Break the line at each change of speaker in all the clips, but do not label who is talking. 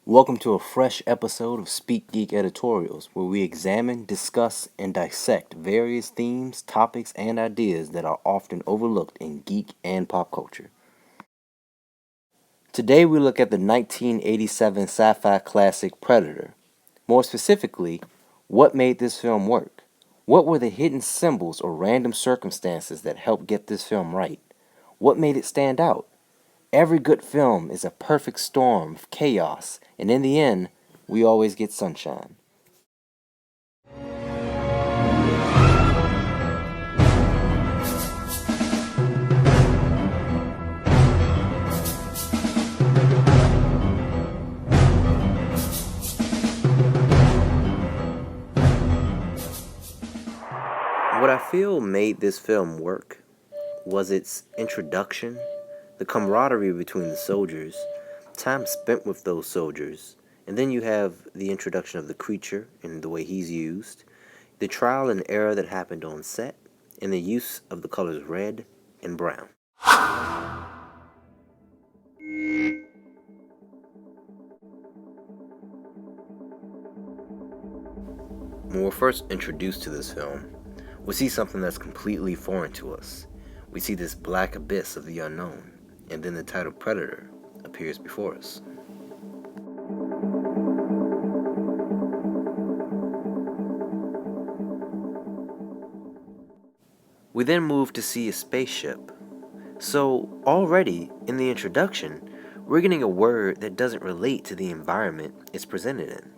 Welcome to a fresh episode of Speak Geek Editorials, where we examine, discuss, and dissect various themes, topics, and ideas that are often overlooked in geek and pop culture. Today we look at the 1987 sci-fi classic Predator. More specifically, what made this film work? What were the hidden symbols or random circumstances that helped get this film right? What made it stand out? Every good film is a perfect storm of chaos, and in the end, we always get sunshine. What I feel made this film work was its introduction, the camaraderie between the soldiers, time spent with those soldiers, and then you have the introduction of the creature and the way he's used, the trial and error that happened on set, and the use of the colors red and brown. When we're first introduced to this film, we see something that's completely foreign to us. We see this black abyss of the unknown, and then the title Predator appears before us. We then move to see a spaceship. So already in the introduction, we're getting a word that doesn't relate to the environment it's presented in.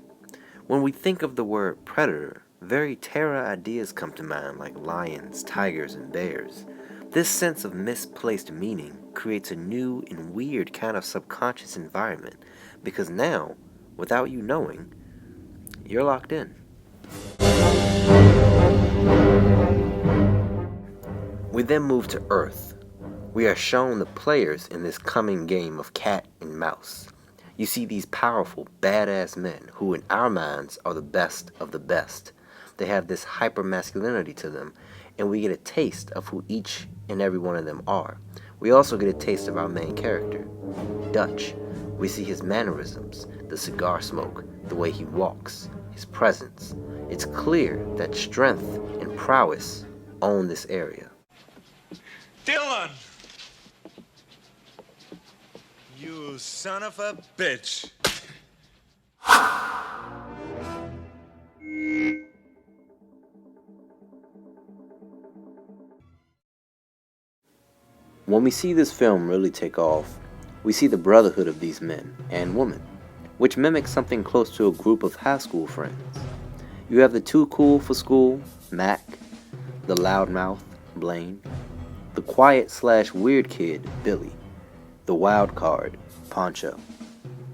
When we think of the word predator, very terror ideas come to mind, like lions, tigers, and bears. This sense of misplaced meaning creates a new and weird kind of subconscious environment, because now, without you knowing, you're locked in. We then move to Earth. We are shown the players in this coming game of cat and mouse. You see these powerful, badass men who in our minds are the best of the best. They have this hyper-masculinity to them, and we get a taste of who each and every one of them are. We also get a taste of our main character, Dutch. We see his mannerisms, the cigar smoke, the way he walks, his presence. It's clear that strength and prowess own this area.
Dylan! You son of a bitch.
When we see this film really take off, we see the brotherhood of these men and women, which mimics something close to a group of high school friends. You have the too cool for school, Mac, the loudmouth, Blaine, the quiet/weird kid, Billy, the wild card, Poncho,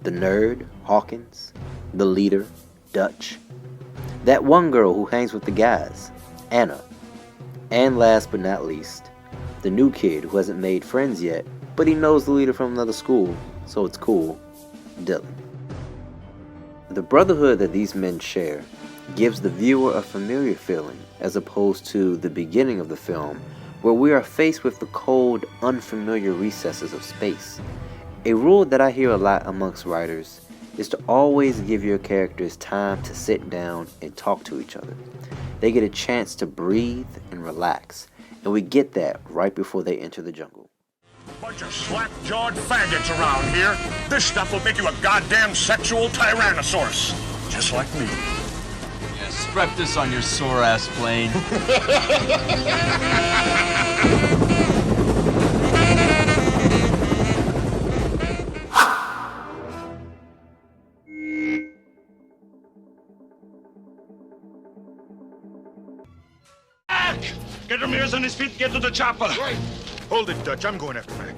the nerd, Hawkins, the leader, Dutch, that one girl who hangs with the guys, Anna, and last but not least, the new kid who hasn't made friends yet, but he knows the leader from another school, so it's cool, Dylan. The brotherhood that these men share gives the viewer a familiar feeling, as opposed to the beginning of the film, where we are faced with the cold, unfamiliar recesses of space. A rule that I hear a lot amongst writers is to always give your characters time to sit down and talk to each other. They get a chance to breathe and relax, and we get that right before they enter the jungle.
Bunch of slack-jawed faggots around here. This stuff will make you a goddamn sexual tyrannosaurus. Just like me.
Yeah, strap this on your sore-ass plane.
Get Ramirez on his feet, get to the chopper. Right. Hold it, Dutch. I'm going after Mac.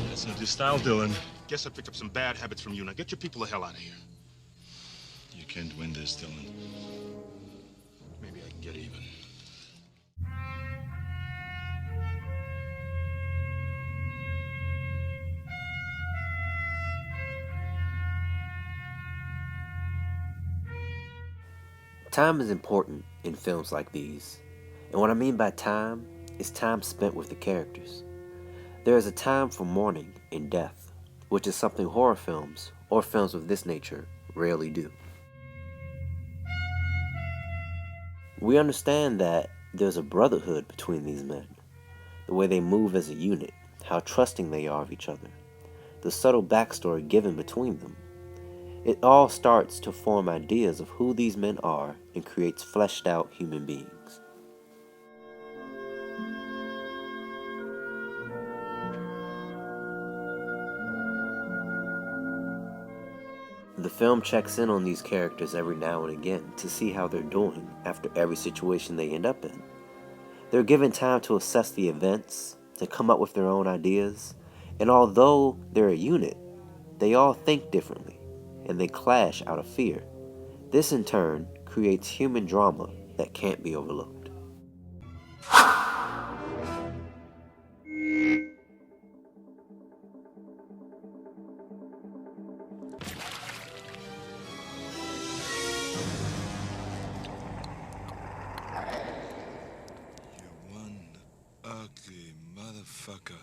That's not your style, Dylan.
Guess I picked up some bad habits from you. Now get your people the hell out of here.
You can't win this, Dylan.
Maybe I can get even.
Time is important in films like these, and what I mean by time is time spent with the characters. There is a time for mourning and death, which is something horror films or films of this nature rarely do. We understand that there's a brotherhood between these men, the way they move as a unit, how trusting they are of each other, the subtle backstory given between them. It all starts to form ideas of who these men are and creates fleshed out human beings. The film checks in on these characters every now and again to see how they're doing after every situation they end up in. They're given time to assess the events, to come up with their own ideas, and although they're a unit, they all think differently, and they clash out of fear. This in turn creates human drama that can't be overlooked.
Ugly motherfucker.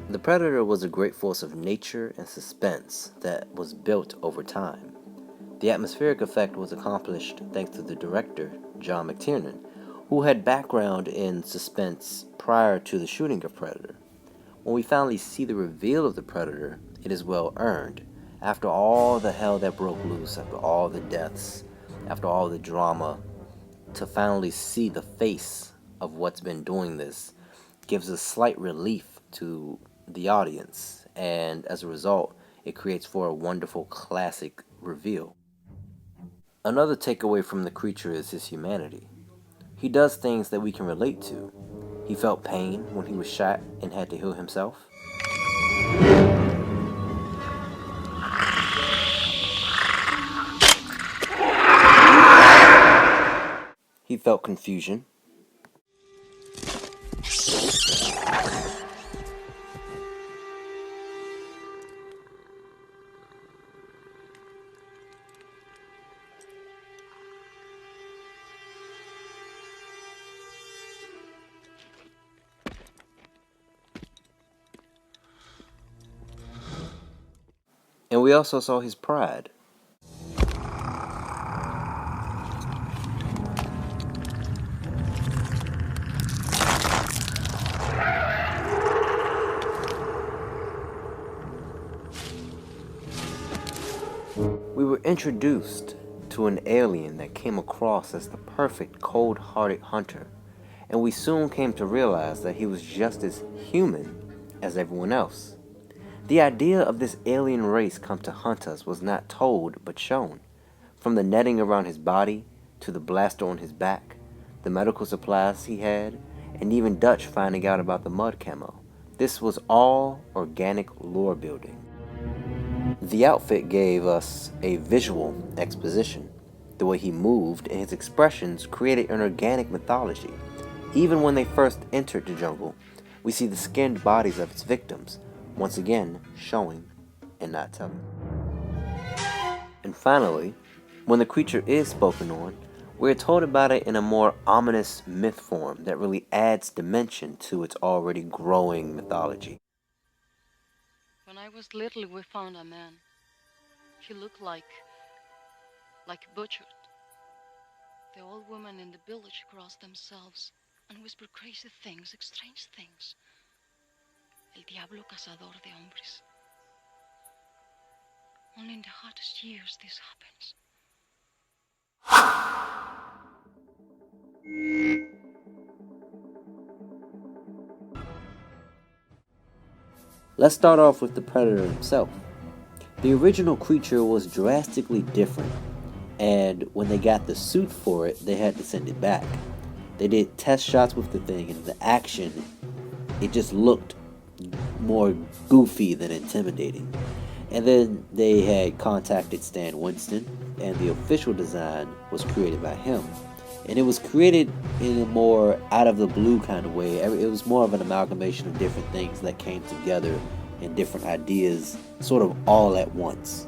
The Predator was a great force of nature and suspense that was built over time. The atmospheric effect was accomplished thanks to the director, John McTiernan, who had background in suspense prior to the shooting of Predator. When we finally see the reveal of the Predator, it is well earned. After all the hell that broke loose, after all the deaths, after all the drama, to finally see the face of what's been doing this gives a slight relief to the audience, and as a result, it creates for a wonderful classic reveal. Another takeaway from the creature is his humanity. He does things that we can relate to. He felt pain when he was shot and had to heal himself. He felt confusion. And we also saw his pride. We were introduced to an alien that came across as the perfect cold-hearted hunter, and we soon came to realize that he was just as human as everyone else. The idea of this alien race come to hunt us was not told but shown. From the netting around his body, to the blaster on his back, the medical supplies he had, and even Dutch finding out about the mud camo. This was all organic lore building. The outfit gave us a visual exposition. The way he moved and his expressions created an organic mythology. Even when they first entered the jungle, we see the skinned bodies of its victims, once again showing and not telling. And finally, when the creature is spoken on, we're told about it in a more ominous myth form that really adds dimension to its already growing mythology.
When I was little, we found a man. He looked like butchered. The old women in the village crossed themselves and whispered crazy things, strange things. El diablo cazador de hombres. Only in the hottest years this happens.
Let's start off with the Predator himself. The original creature was drastically different, and when they got the suit for it, they had to send it back. They did test shots with the thing, and the action, it just looked more goofy than intimidating. And then they had contacted Stan Winston, and the official design was created by him. And it was created in a more out-of-the-blue kind of way. It was more of an amalgamation of different things that came together and different ideas sort of all at once.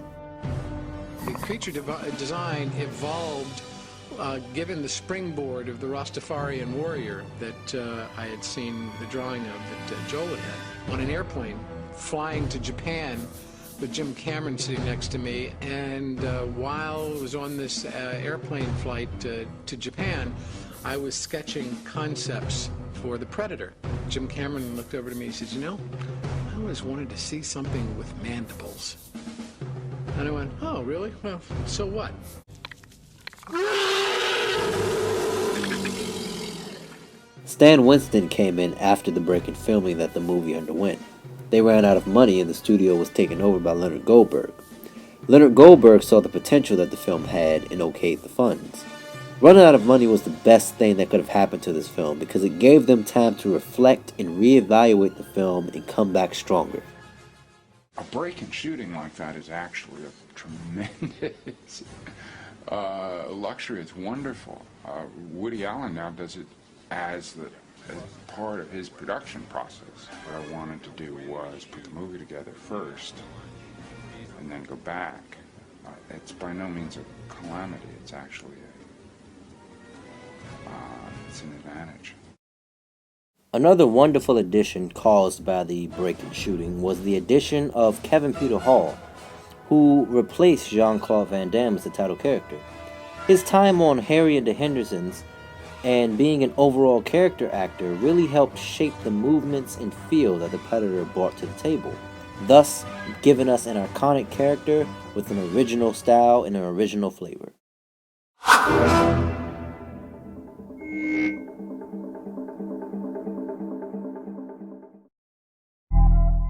The creature design evolved given the springboard of the Rastafarian warrior that I had seen the drawing of that Joel had on an airplane flying to Japan with Jim Cameron sitting next to me. And while I was on this airplane flight to Japan, I was sketching concepts for The Predator. Jim Cameron looked over to me and said, you know, I always wanted to see something with mandibles. And I went, oh, really? Well, so what?
Stan Winston came in after the break in filming that the movie underwent. They ran out of money and the studio was taken over by Leonard Goldberg. Leonard Goldberg saw the potential that the film had and okayed the funds. Running out of money was the best thing that could have happened to this film because it gave them time to reflect and reevaluate the film and come back stronger.
A break in shooting like that is actually a tremendous luxury. It's wonderful. Woody Allen now does it as part of his production process. What I wanted to do was put the movie together first and then go back. It's by no means a calamity. It's actually it's an advantage.
Another wonderful addition caused by the break in shooting was the addition of Kevin Peter Hall, who replaced Jean-Claude Van Damme as the title character. His time on Harry and the Hendersons and being an overall character actor really helped shape the movements and feel that the Predator brought to the table, thus giving us an iconic character with an original style and an original flavor.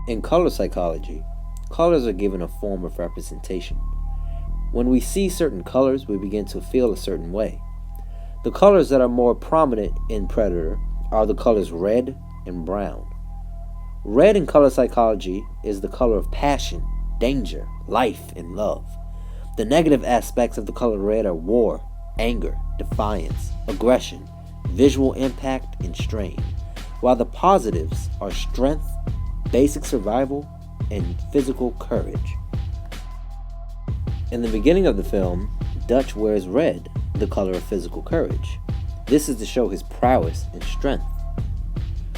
In color psychology, colors are given a form of representation. When we see certain colors, we begin to feel a certain way. The colors that are more prominent in Predator are the colors red and brown. Red in color psychology is the color of passion, danger, life, and love. The negative aspects of the color red are war, anger, defiance, aggression, visual impact, and strain, while the positives are strength, basic survival, and physical courage. In the beginning of the film, Dutch wears red, the color of physical courage. This is to show his prowess and strength.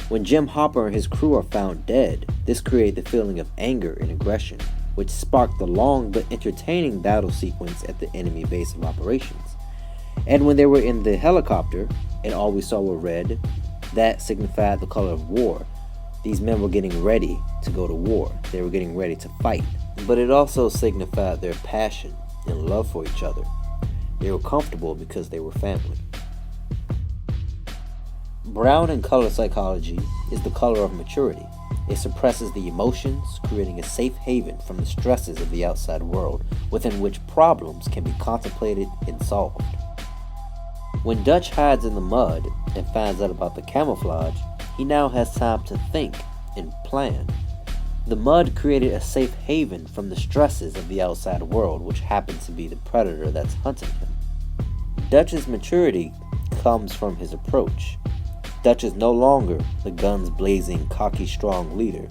When Jim Hopper and his crew are found dead, this created the feeling of anger and aggression, which sparked the long but entertaining battle sequence at the enemy base of operations. And when they were in the helicopter, and all we saw were red, that signified the color of war. These men were getting ready to go to war. They were getting ready to fight. But it also signified their passion and love for each other. They were comfortable because they were family. Brown in color psychology is the color of maturity. It suppresses the emotions, creating a safe haven from the stresses of the outside world, within which problems can be contemplated and solved. When Dutch hides in the mud and finds out about the camouflage, he now has time to think and plan. The mud created a safe haven from the stresses of the outside world, which happens to be the Predator that's hunting him. Dutch's maturity comes from his approach. Dutch is no longer the guns-blazing, cocky, strong leader.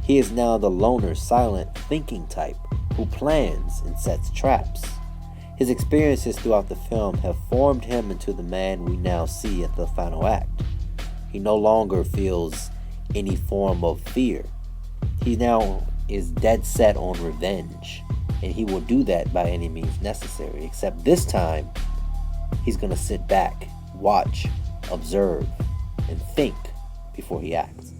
He is now the loner, silent, thinking type who plans and sets traps. His experiences throughout the film have formed him into the man we now see at the final act. He no longer feels any form of fear. He now is dead set on revenge, and he will do that by any means necessary, except this time, he's going to sit back, watch, observe, and think before he acts.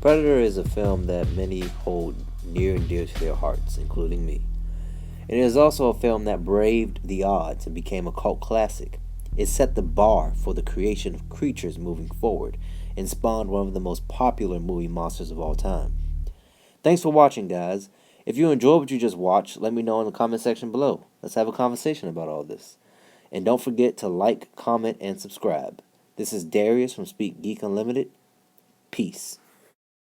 Predator is a film that many hold near and dear to their hearts, including me. It is also a film that braved the odds and became a cult classic. It set the bar for the creation of creatures moving forward and spawned one of the most popular movie monsters of all time. Thanks for watching, guys. If you enjoyed what you just watched, let me know in the comment section below. Let's have a conversation about all this. And don't forget to like, comment, and subscribe. This is Darius from Speak Geek Unlimited. Peace.